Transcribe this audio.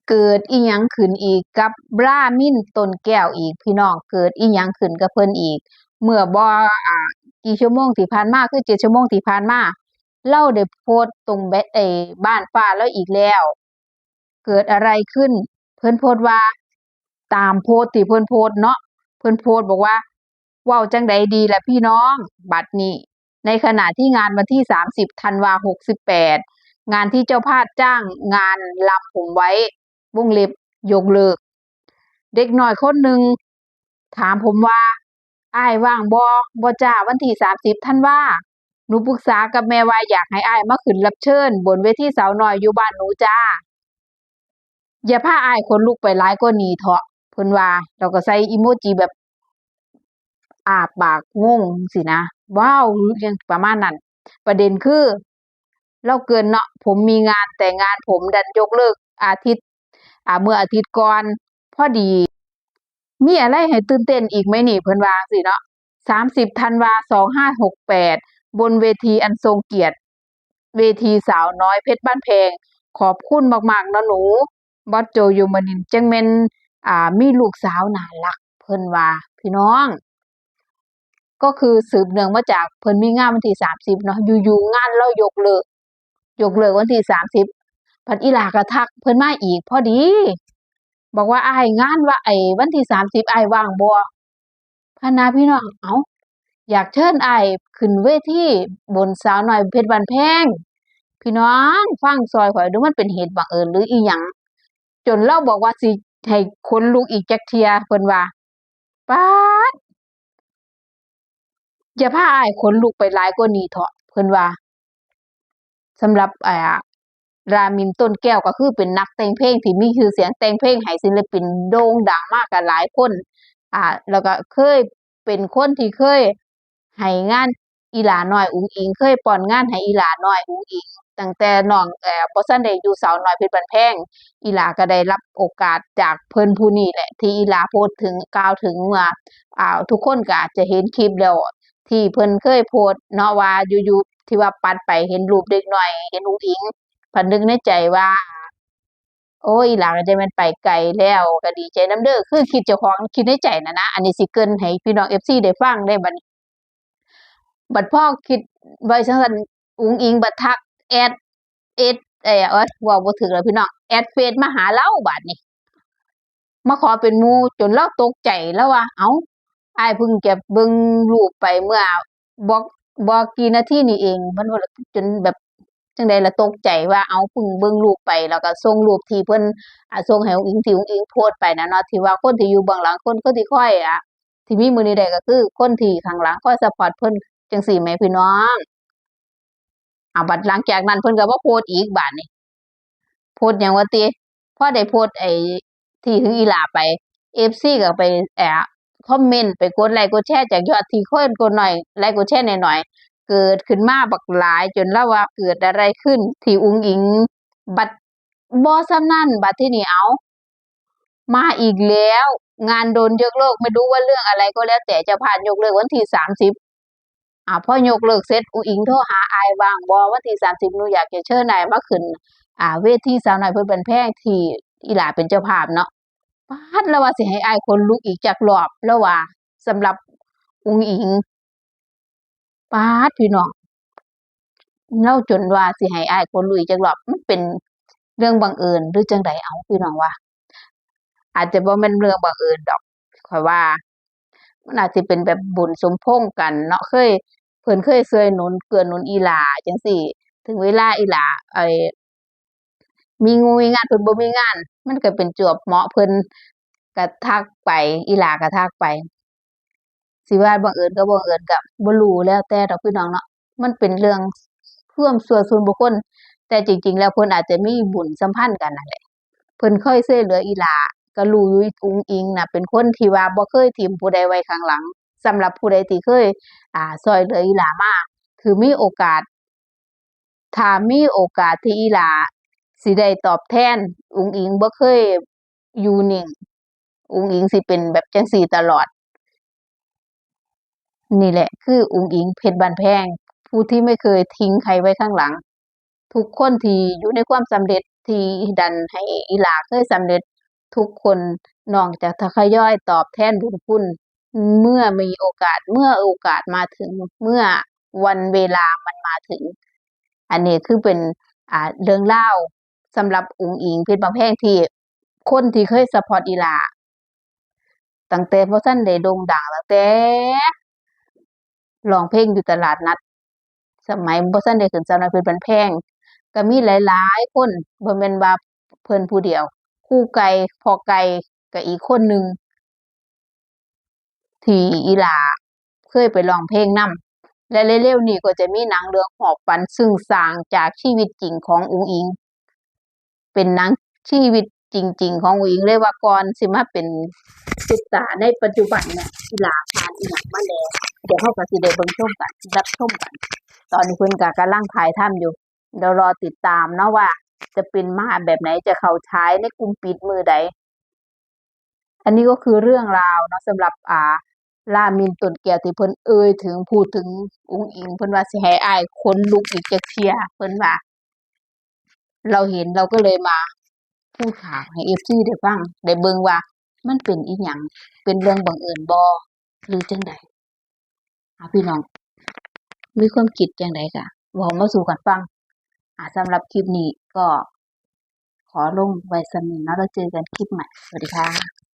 เกิดอีหยังขึ้นอีกกับบรามินต้นแก้วอีกพี่น้องเกิดอีหยังขึ้นกับเพิ่นอีกเมื่อบ่กี่ชั่วโมงที่ผ่านมาคือ7 ชั่วโมงที่ผ่านมาเราได้โพสต์ตรงบ้านฟ้าแล้วอีกแล้วเกิดอะไรขึ้นเพิ่นโพสต์ว่าตามโพสต์ที่เพิ่นโพสต์เนาะเพิ่นโพสต์บอกว่าเว้าจังใดดีล่ะพี่น้องบัดนี้ในขณะที่งานวันที่30ธันวา68งานที่เจ้าภาพจ้างงานรำผมไว้วงเล็บยกเลิกเด็กน้อยคนหนึ่งถามผมว่าอ้ายว่างบ่จ้าวันที่30ธันวาหนูปรึกษากับแม่ว่าอยากให้อ้ายมาขึ้นรับเชิญบนเวทีสาวน้อยอยู่บ้านหนูจ้าอย่าพาอ้ายขนลุกไปหลายกว่านี้เถาะเพิ่นว่าแล้วก็ใส่อีโมจิแบบปากงงสินะว้าวยังประมาณนั้นประเด็นคือเราเกินเนาะผมมีงานแต่งานผมดันยกเลิกอาทิตย์เมื่ออาทิตย์ก่อนพอดีมีอะไรให้ตื่นเต้นอีกไหมนี่เพิ่นว่าสิเนาะ30ธันวา2568บนเวทีอันทรงเกียรติเวทีสาวน้อยเพชรบ้านแพงขอบคุณมากๆนะหนูบอสโจยูมานินจังแม่นมีลูกสาวน่ารักเพิ่นว่าพี่น้องก็คือสืบเนื่องมาจากเพิ่นมีงานวันที่30เนาะอยู่ๆงานเรายกเลิกวันที่30พัดอีหลาก็ทักเพิ่นมาอีกพอดีบอกว่าอ้ายงานว่าวันที่30อ้ายว่างบ่พะนะพี่น้องเอ้าอยากเชิญอ้ายขึ้นเวทีบนสาวน้อยเพชรบ้านแพงพี่น้องฟังซอยข่อยดูมันเป็นเหตุบังเอิญหรืออีหยังจนเราบอกว่าสิให้ขนลุกอีกจักเที่ยเพิ่นว่าป๊าดอย่าพาอ้ายขนลุกไปหลายกว่านี้เถาะเพิ่นว่าสำหรับรามินต้นแก้วก็คือเป็นนักแต่งเพลงที่มีชื่อเสียงแต่งเพลงให้ศิลปินโด่งดังมากกันหลายคนแล้วก็เคยเป็นคนที่เคยให้งานอีหลาน้อยอุ๋งอิงเคยป้อนงานให้อีหลาน้อยอุ๋งอิงตั้งแต่น้องบ่ทันได้อยู่สาวน้อยเพชรบ้านแพงอีหลาก็ได้รับโอกาสจากเพิ่นผู้นี้แหละที่อีหลาโพสต์ถึงกล่าวถึงว่าทุกคนก็อาจจะเห็นคลิปแล้วที่เพิ่นเคยโพสต์เนาะว่าอยู่ๆที่ว่าปัดไปเห็นรูปเด็กน้อยเห็นอุ๋งอิงพันนึกในใจว่าโอ้ยอีหลาก็จะแม่นไปไกลแล้วก็ดีใจนำเด้อคือคิดเจ้าของคิดในใจนะอันนี้สิเกริ่นให้พี่น้อง FC ได้ฟังได้บัดนี้บัดพอคิดไว้จังซั่นอุ๋งอิงบัดทักแอดเอดโอ๊ยเว้าบ่ถูกแล้วพี่น้องแอดเฟซมาหาเราบัดนี้มาขอเป็นหมู่จนเราตกใจแล้วว่าเอ้าอ้ายเพิ่งจะเบิ่งรูปไปเมื่อบ่บ่กี่นาทีนี้เองมันว่าจนแบบจังได๋ล่ะตกใจว่าเอ้าเพิ่งเบิ่งรูปไปแล้วก็ส่งรูปที่เพิ่นส่งให้อุ๋งอิงที่อุ๋งอิงโพสต์ไปน่ะเนาะที่ว่าคนที่อยู่เบื้องหลังคนที่คอยที่มีมื้อนี้ได้ก็คือคนที่ข้างหลังคอยซัปพอร์ตเพิ่นจังซี่แหมพี่น้องบัดหลังจากนั้นเพิ่นก็มาโพสต์อีกบัดนี้โพสต์หยังว่าติพอได้โพสต์ที่ถึงอีหลาไป FC ก็ไปคอมเมนต์ไปกดไลค์กดแชร์จากยอดที่คนกดหน่อยไลค์กดแชร์น้อยๆเกิดขึ้นมาบักหลายจนเราว่าเกิดอะไรขึ้นที่อุ๋งอิงบัดบ่ส่ำนั้นบัดทีนี้เอามาอีกแล้วงานโดนยกเลิกไม่รู้ว่าเรื่องอะไรก็แล้วแต่เจ้าภาพยกเลิกวันที่30พอยกเลิกเสร็จอุ๋งอิงโทรหาอ้ายว่างบ่วันที่30หนูอยากจะเชิญอ้ายมาขึ้นเวทีสาวน้อยเพชรบ้านแพงที่อีหลาเป็นเจ้าภาพเนาะป๊าดแล้วว่าสิให้อ้ายขนลุกอีกจักรอบแล้วว่าสำหรับอุ๋งอิงป๊าดพี่น้องเล่าจนว่าสิให้อ้ายขนลุกอีกจักรอบมันเป็นเรื่องบังเอิญหรือจังใดเอาพี่น้องว่าอาจจะบ่แม่นเรื่องบังเอิญดอกข้อยว่ามันอาจสิเป็นแบบบุญสมพงษ์กันเนาะเพิ่นเคยช่วยหนุนเกื้อหนุนอีหลาจังซี้ถึงเวลาอีหลามีงูมีงานเพิ่นบ่มีงานมันก็เป็นจวบเหมาะเพิ่นก็ทักไปอีหลาก็ทักไปสิว่าบังเอิญก็บ่บังเอิญก็บ่รู้แล้วแต่ดอกพี่น้องเนาะมันเป็นเรื่องความชั่วส่วนบุคคลแต่จริงๆแล้วเพิ่นอาจจะมีบุญสัมพันธ์กันนั่นแหละเพิ่นเคยช่วยเหลืออีหลาก็รู้อยู่อุ๋งอิงน่ะเป็นคนที่ว่าบ่เคยถิ้มผู้ใดไว้ข้างหลังสำหรับผู้ใดที่เคยช่วยเหลืออีหลามาคือมีโอกาสถ้ามีโอกาสที่อีหลาสิได้ตอบแทนอุ๋งอิงบ่เคยอยู่นิ่งอุ๋งอิงสิเป็นแบบจังซี่ตลอดนี่แหละคืออุ๋งอิงเพชรบ้านแพงผู้ที่ไม่เคยทิ้งใครไว้ข้างหลังทุกคนที่อยู่ในความสำเร็จ ที่ดันให้อีหลาเคยสำเร็จทุกคนน้องจะทยอยตอบแทนบุญคุณเมื่อมีโอกาสเมื่อโอกาสมาถึงเมื่อวันเวลามันมาถึง อันนี้คือเป็นเรื่องเล่าวสำหรับอุ๋งอิงเพชรบางแพงที่คนที่เคยซัพพอร์ตอีหลาตั้งแต่บ่ทันได้โด่งดังตั้งแต่ร้องเพลงอยู่ตลาดนัดสมัยบ่ทันได้ขึ้นสาวน้อยเพชรบ้านแพงก็มีหลายๆคนบ่แม่นว่าเพิ่นผู้เดียวครูไก่พ่อไก่ก็อีกคนหนึ่งที่อีหลาเคยไปร้องเพลงนำและเร็วๆนี้ก็จะมีหนังเรื่องหอบฝันซึ่งสร้างจากชีวิตจริงของอุ๋งอิง เป็นหนังชีวิตจริงๆของอุ๋งอิงเลยว่าก่อนสิมาเป็นซุปตาร์ในปัจจุบันเนี่ยอีหลาผ่านอีหยังมาแล้วเดี๋ยวเราก็สิได้เบิ่งชมกันรับชมกันตอนนี้เพิ่นก็กำลังถ่ายทำอยู่เดี๋ยวรอติดตามเนาะว่าจะเป็นมาแบบไหนจะเข้าฉายในกลุ่มปิดมื้อใดอันนี้ก็คือเรื่องราวเนาะสำหรับรามิน ต้นแก้วที่เพิ่นเอ่ยถึงพูดถึงอุ๋งอิงเพิ่นว่าสิให้อ้ายขนลุกอีกจักเที่ยเพิ่นว่าเราเห็นเราก็เลยมา พูดข่าวให้ FC ได้ฟังได้เบิ่งว่ามันเป็นอีหยังเป็นเรื่องบังเอิญบ่หรือจั่งใดพี่น้องมีความคิดจั่งใดก็เว้ามาสู่กันฟังสำหรับคลิปนี้ก็ขอลงไว้ส่ำนี้เนาะแล้วเจอกันคลิปใหม่สวัสดีค่ะ